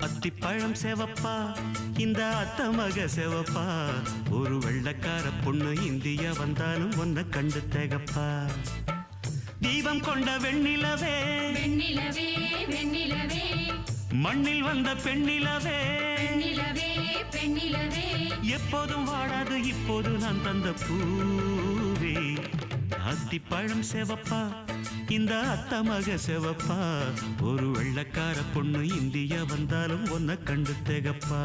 அத்திப்பழம் செவப்பா இந்த அத்த மக செவப்பா ஒரு வெள்ளக்கார பொண்ணு இந்தியா வந்தாலும் ஒன்ன கண்டு திகப்பா தீபம் கொண்ட வெண்ணிலவே வெண்ணிலவே வெண்ணிலவே மண்ணில் வந்த பெண்ணிலவே பெண்ணிலவே பெண்ணிலவே எப்போதும் வாடாது இப்போது நான் தந்த பூவே அத்திப்பழம் செவப்பா இந்த அத்த மக செவப்பா ஒரு வெள்ளக்கார பொண்ணு இந்தியா வந்தாலும் ஒன்ன கண்டு திகப்பா